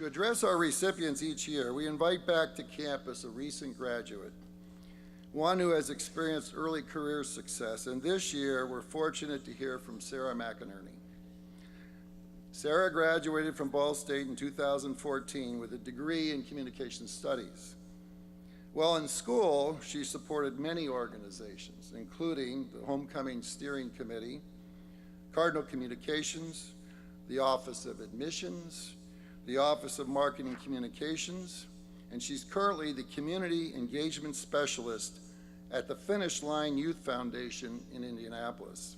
To address our recipients each year, we invite back to campus a recent graduate, one who has experienced early career success, and this year we're fortunate to hear from Sarah McInerney. Sarah graduated from Ball State in 2014 with a degree in communication studies. While in school, she supported many organizations, including the Homecoming Steering Committee, Cardinal Communications, the Office of Admissions, the Office of Marketing Communications, and she's currently the Community Engagement Specialist at the Finish Line Youth Foundation in Indianapolis.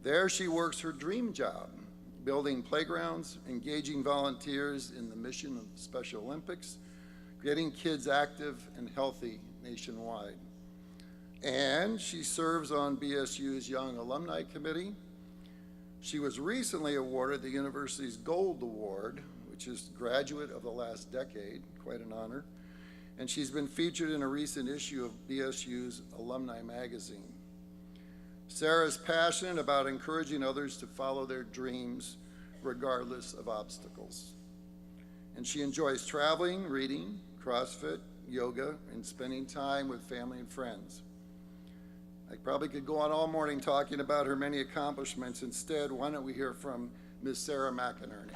There she works her dream job, building playgrounds, engaging volunteers in the mission of the Special Olympics, getting kids active and healthy nationwide. And she serves on BSU's Young Alumni Committee. She was recently awarded the university's Gold Award, which is Graduate of the Last Decade, quite an honor. And she's been featured in a recent issue of BSU's Alumni Magazine. Sarah's passionate about encouraging others to follow their dreams regardless of obstacles. And she enjoys traveling, reading, CrossFit, yoga, and spending time with family and friends. I probably could go on all morning talking about her many accomplishments. Instead, why don't we hear from Ms. Sarah McInerney.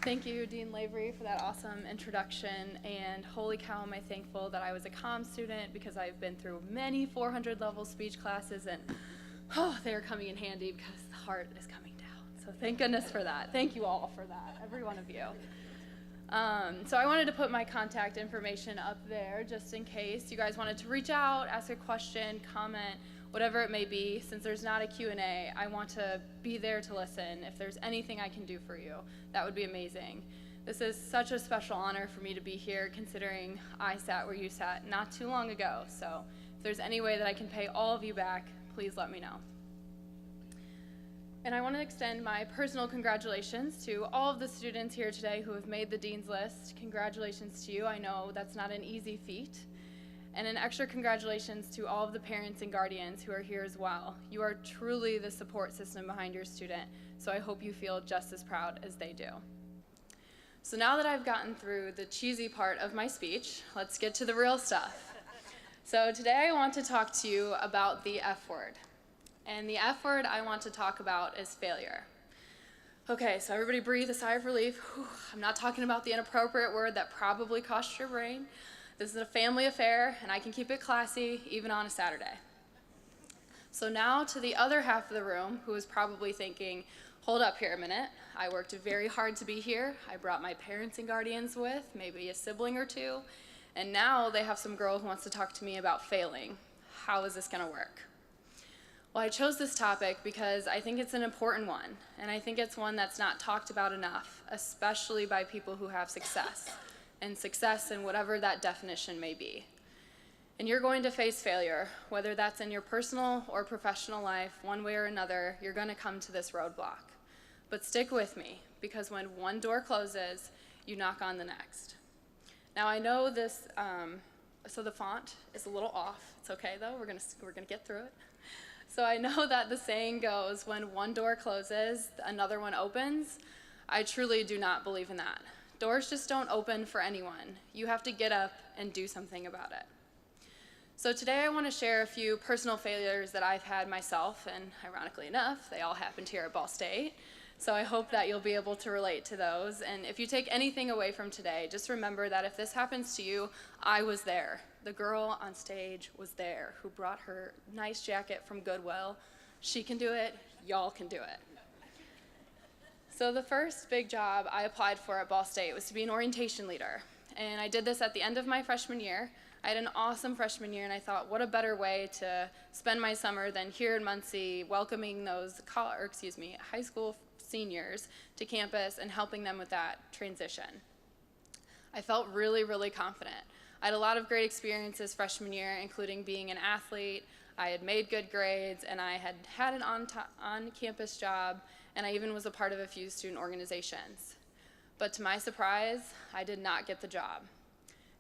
Thank you, Dean Lavery, for that awesome introduction, and holy cow, am I thankful that I was a comm student because I've been through many 400-level speech classes, and they are coming in handy because the heart is coming down. So thank goodness for that. Thank you all for that, every one of you. So I wanted to put my contact information up there just in case you guys wanted to reach out, ask a question, comment, whatever it may be. Since there's not a Q&A, I want to be there to listen. If there's anything I can do for you, that would be amazing. This is such a special honor for me to be here, considering I sat where you sat not too long ago. So if there's any way that I can pay all of you back, please let me know. And I want to extend my personal congratulations to all of the students here today who have made the Dean's List. Congratulations to you. I know that's not an easy feat. And an extra congratulations to all of the parents and guardians who are here as well. You are truly the support system behind your student, so I hope you feel just as proud as they do. So now that I've gotten through the cheesy part of my speech, let's get to the real stuff. So today I want to talk to you about the F word. And the F word I want to talk about is failure. Okay, so everybody breathe a sigh of relief. Whew, I'm not talking about the inappropriate word that probably cost your brain. This is a family affair, and I can keep it classy even on a Saturday. So now to the other half of the room who is probably thinking, hold up here a minute. I worked very hard to be here. I brought my parents and guardians with, maybe a sibling or two, and now they have some girl who wants to talk to me about failing. How is this gonna work? Well, I chose this topic because I think it's an important one, and I think it's one that's not talked about enough, especially by people who have success, and success in whatever that definition may be. And you're going to face failure, whether that's in your personal or professional life, one way or another, you're gonna come to this roadblock. But stick with me, because when one door closes, you knock on the next. Now I know this, so the font is a little off. It's okay though, we're gonna get through it. So I know that the saying goes, when one door closes, another one opens. I truly do not believe in that. Doors just don't open for anyone. You have to get up and do something about it. So today I want to share a few personal failures that I've had myself, and ironically enough, they all happened here at Ball State. So I hope that you'll be able to relate to those. And if you take anything away from today, just remember that if this happens to you, I was there. The girl on stage was there who brought her nice jacket from Goodwill. She can do it, y'all can do it. So the first big job I applied for at Ball State was to be an orientation leader. And I did this at the end of my freshman year. I had an awesome freshman year, and I thought, what a better way to spend my summer than here in Muncie, welcoming those high school seniors to campus and helping them with that transition. I felt really, really confident. I had a lot of great experiences freshman year, including being an athlete. I had made good grades, and I had had an on-campus job, and I even was a part of a few student organizations. But to my surprise, I did not get the job.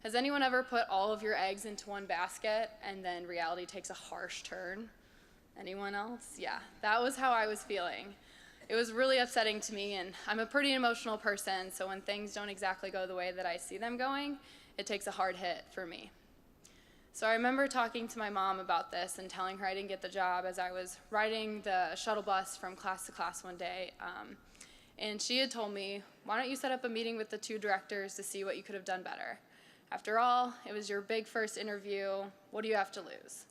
Has anyone ever put all of your eggs into one basket, and then reality takes a harsh turn, Anyone else? Yeah, that was how I was feeling. It was really upsetting to me, and I'm a pretty emotional person, so when things don't exactly go the way that I see them going, it takes a hard hit for me. So I remember talking to my mom about this and telling her I didn't get the job as I was riding the shuttle bus from class to class one day. And she had told me, why don't you set up a meeting with the two directors to see what you could have done better? After all, it was your big first interview. What do you have to lose?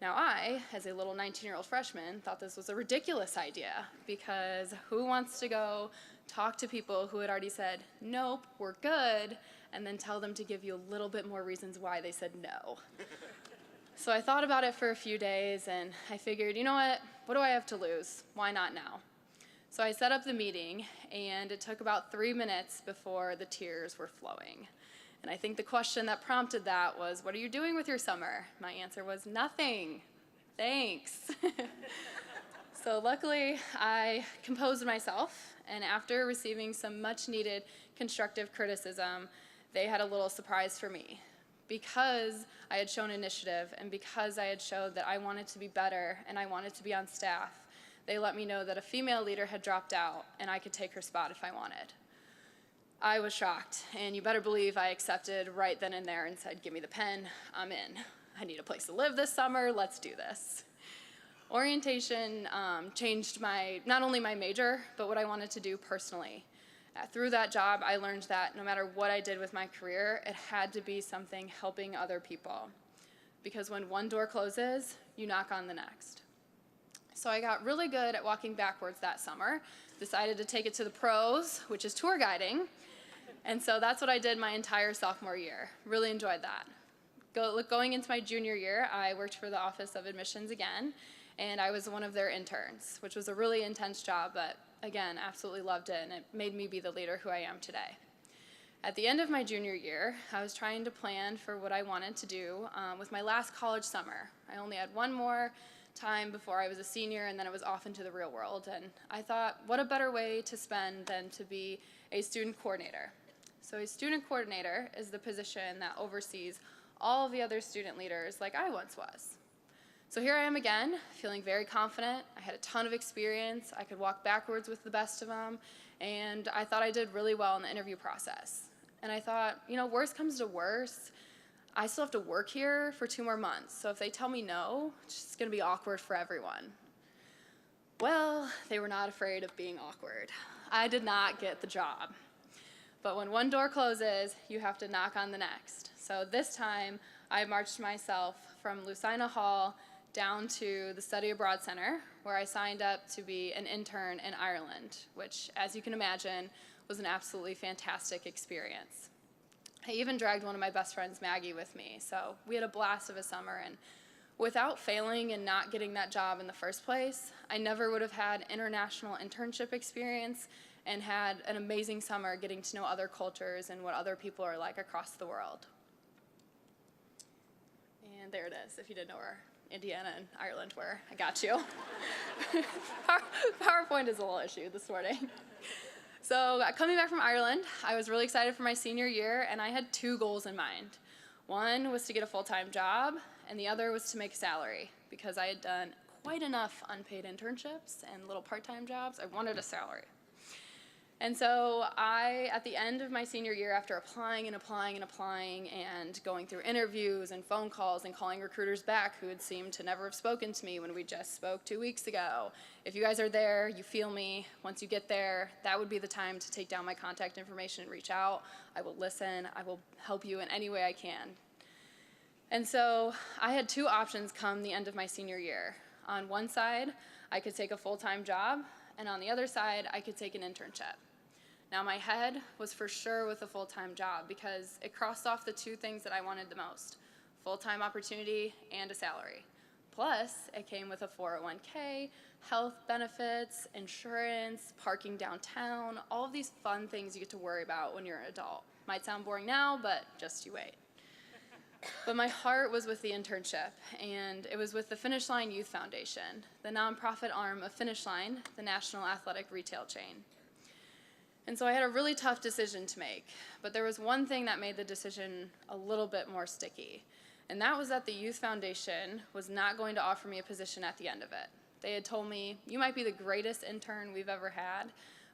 Now I, as a little 19-year-old freshman, thought this was a ridiculous idea because who wants to go talk to people who had already said, nope, we're good, and then tell them to give you a little bit more reasons why they said no. So I thought about it for a few days, and I figured, you know what do I have to lose? Why not now? So I set up the meeting, and it took about 3 minutes before the tears were flowing. And I think the question that prompted that was, what are you doing with your summer? My answer was, nothing. Thanks. So luckily, I composed myself, and after receiving some much-needed constructive criticism, they had a little surprise for me. Because I had shown initiative, and because I had showed that I wanted to be better and I wanted to be on staff, they let me know that a female leader had dropped out, and I could take her spot if I wanted. I was shocked, and you better believe I accepted right then and there and said, give me the pen, I'm in. I need a place to live this summer, let's do this. Orientation changed not only my major, but what I wanted to do personally. Through that job, I learned that no matter what I did with my career, it had to be something helping other people. Because when one door closes, you knock on the next. So I got really good at walking backwards that summer, decided to take it to the pros, which is tour guiding. And so that's what I did my entire sophomore year. Really enjoyed that. Going into my junior year, I worked for the Office of Admissions again, and I was one of their interns, which was a really intense job, but again, absolutely loved it, and it made me be the leader who I am today. At the end of my junior year, I was trying to plan for what I wanted to do with my last college summer. I only had one more time before I was a senior, and then I was off into the real world, and I thought, what a better way to spend than to be a student coordinator. So a student coordinator is the position that oversees all of the other student leaders like I once was. So here I am again, feeling very confident. I had a ton of experience. I could walk backwards with the best of them, and I thought I did really well in the interview process. And I thought, worst comes to worst, I still have to work here for 2 more months, so if they tell me no, it's just gonna be awkward for everyone. Well, they were not afraid of being awkward. I did not get the job. But when one door closes, you have to knock on the next. So this time, I marched myself from Lucina Hall down to the Study Abroad Center, where I signed up to be an intern in Ireland, which, as you can imagine, was an absolutely fantastic experience. I even dragged one of my best friends, Maggie, with me, so we had a blast of a summer, and without failing and not getting that job in the first place, I never would have had international internship experience and had an amazing summer getting to know other cultures and what other people are like across the world. And there it is, if you didn't know where Indiana and Ireland were, I got you. PowerPoint is a little issue this morning. So coming back from Ireland, I was really excited for my senior year, and I had 2 goals in mind. One was to get a full-time job, and the other was to make a salary, because I had done quite enough unpaid internships and little part-time jobs. I wanted a salary. And so at the end of my senior year, after applying and applying and applying and going through interviews and phone calls and calling recruiters back who had seemed to never have spoken to me when we just spoke 2 weeks ago, if you guys are there, you feel me, once you get there, that would be the time to take down my contact information and reach out. I will listen. I will help you in any way I can. And so I had 2 options come the end of my senior year. On one side, I could take a full-time job, and on the other side, I could take an internship. Now, my head was for sure with a full-time job because it crossed off the 2 things that I wanted the most, full-time opportunity and a salary. Plus, it came with a 401k, health benefits, insurance, parking downtown, all of these fun things you get to worry about when you're an adult. Might sound boring now, but just you wait. But my heart was with the internship, and it was with the Finish Line Youth Foundation, the nonprofit arm of Finish Line, the national athletic retail chain. And so I had a really tough decision to make, but there was one thing that made the decision a little bit more sticky, And that was that the Youth Foundation was not going to offer me a position at the end of it. They had told me, you might be the greatest intern we've ever had,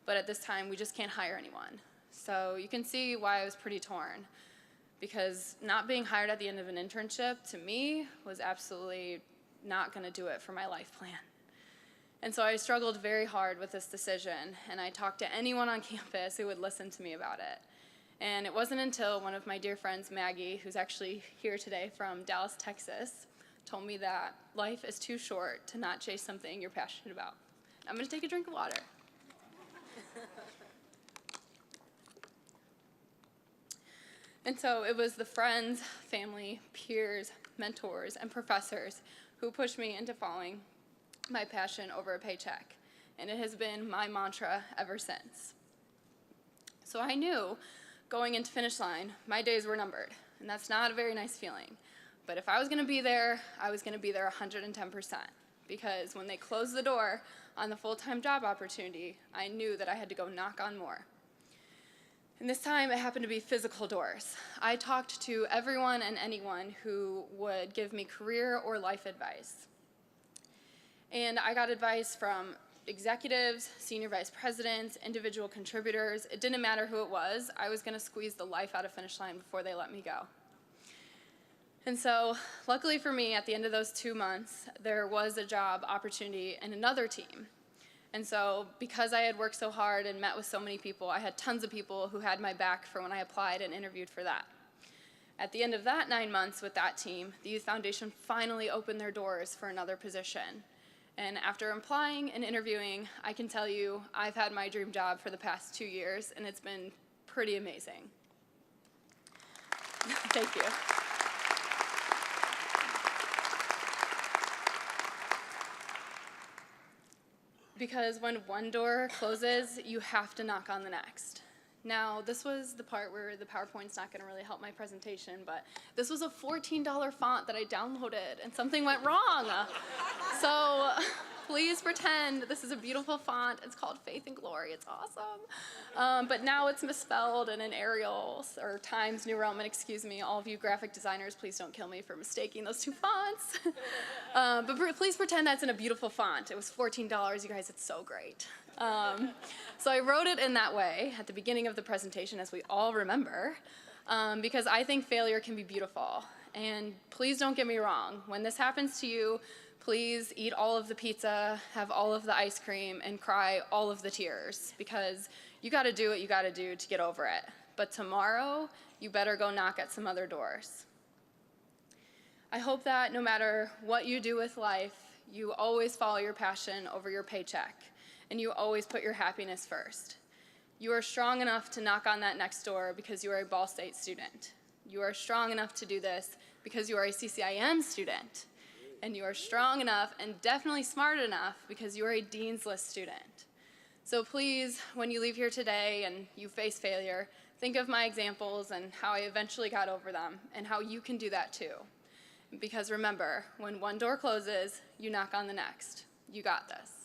but at this time we just can't hire anyone. So you can see why I was pretty torn, because not being hired at the end of an internship to me was absolutely not going to do it for my life plan. And so I struggled very hard with this decision, and I talked to anyone on campus who would listen to me about it. And it wasn't until one of my dear friends, Maggie, who's actually here today from Dallas, Texas, told me that life is too short to not chase something you're passionate about. I'm going to take a drink of water. And so it was the friends, family, peers, mentors, and professors who pushed me into following my passion over a paycheck. And it has been my mantra ever since. So I knew going into finish line, my days were numbered, and that's not a very nice feeling. But if I was going to be there, I was going to be there 110%, because when they closed the door on the full-time job opportunity, I knew that I had to go knock on more. And this time, it happened to be physical doors. I talked to everyone and anyone who would give me career or life advice. And I got advice from executives, senior vice presidents, individual contributors. It didn't matter who it was. I was going to squeeze the life out of finish line before they let me go. And so, luckily for me, at the end of those 2 months, there was a job opportunity in another team. And so, because I had worked so hard and met with so many people, I had tons of people who had my back for when I applied and interviewed for that. At the end of that 9 months with that team, the Youth Foundation finally opened their doors for another position. And after applying and interviewing, I can tell you I've had my dream job for the past 2 years, and it's been pretty amazing. Thank you. Because when one door closes, you have to knock on the next. Now, this was the part where the PowerPoint's not going to really help my presentation, but this was a $14 font that I downloaded, and something went wrong. So please pretend this is a beautiful font. It's called Faith and Glory. It's awesome. But now it's misspelled and in Arial, or Times New Roman, excuse me. All of you graphic designers, please don't kill me for mistaking those two fonts. But please pretend that's in a beautiful font. It was $14, you guys, it's so great. So I wrote it in that way at the beginning of the presentation, as we all remember, because I think failure can be beautiful. And please don't get me wrong. When this happens to you, please eat all of the pizza, have all of the ice cream, and cry all of the tears, because you got to do what you got to do to get over it. But tomorrow, you better go knock at some other doors. I hope that no matter what you do with life, you always follow your passion over your paycheck, and you always put your happiness first. You are strong enough to knock on that next door because you are a Ball State student. You are strong enough to do this because you are a CCIM student. And you are strong enough and definitely smart enough because you are a Dean's List student. So please, when you leave here today and you face failure, think of my examples and how I eventually got over them and how you can do that too. Because remember, when one door closes, you knock on the next. You got this.